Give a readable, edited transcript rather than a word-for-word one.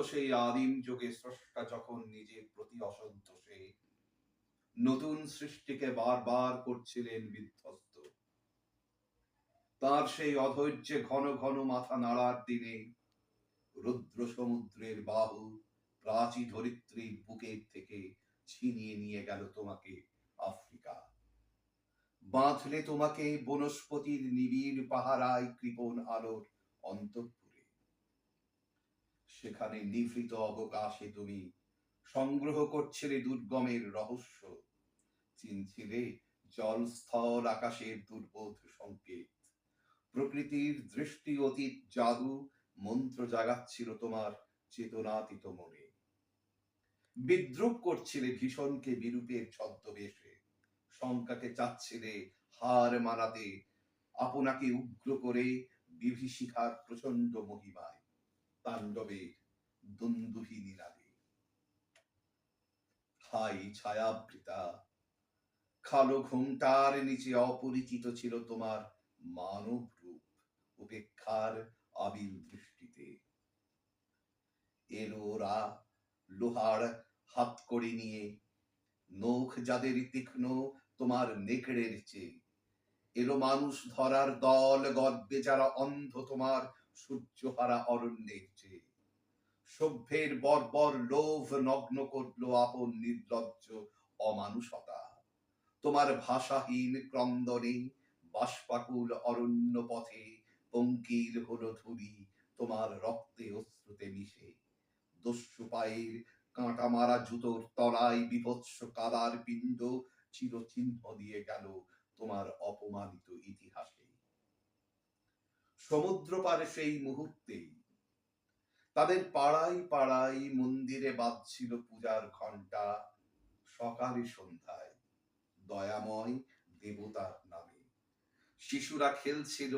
সেই আদিম যুগে স্রষ্টা যখন নিজের প্রতি অসন্তোষে নতুন সৃষ্টিকে বারবার করছিলেন বিধ্বস্ত, তার সেই অধৈর্যে ঘন ঘন মাথা নাড়ার দিনে রুদ্র সমুদ্রের বাহু প্রাচী ধরিত্রীর বুকের থেকে ছিনিয়ে নিয়ে গেল তোমাকে আফ্রিকা, বাঁধলে তোমাকে বনস্পতির নিবিড় পাহারায় কৃপণ আলোর অন্তঃপুরে। সেখানে নিভৃত অবকাশে তুমি সংগ্রহ করছিলে দুর্গমের রহস্য, চিনছিলে জল স্থল আকাশের দুর্বোধ সংকেত, প্রকৃতির দৃষ্টি অতীত জাদু মন্ত্র জাগাচ্ছিল তোমার চেতনাতীত মনে। বিদ্রুপ করছিলে ভীষণকে বিরূপের ছদ্মবেশে, শঙ্কাকে চাচ্ছিলে হার মানাতে আপনাকে উগ্র করে বিভীষিকার প্রচন্ড মহিমায় তাণ্ডবের দুন্দুভি নাদে। হাই ছায়াবৃতা, কালো ঘুমটার নিচে অপরিচিত ছিল তোমার মানব রূপ উপেক্ষার আবিল দৃষ্টিতে। এলো ওরা লোহার হাতকড়ি নিয়ে, নখ যাদের তীক্ষ্ণ তোমার নেকড়ের চেয়ে। এলো মানুষ ধরার দল, গর্বে যারা অন্ধ তোমার সূর্যহারা অরণ্যের চেয়ে। সভ্যের বর্বর লোভ নগ্ন করলো আপন নির্লজ্জ অমানুষতা, তোমার ভাষাহীন ক্রন্দনে বাষ্পাকুল অরণ্য পথে পঙ্কিল হলো ধুলি তোমার রক্তে অশ্রুতে মিশে। দস্যু পায়ের কাঁটা মারা জুতোর তলায় বিভৎস কাদার পিণ্ড চিরচিহ্ন দিয়ে গেল তোমার অপমানিত ইতিহাসে। সমুদ্র পারে সেই মুহূর্তেই তাদের পাড়ায় পাড়ায় মন্দিরে বাজছিল পূজার ঘণ্টা, সকালে সন্ধ্যায় দয়াময় দেবতার নামে। শিশুরা খেলছিল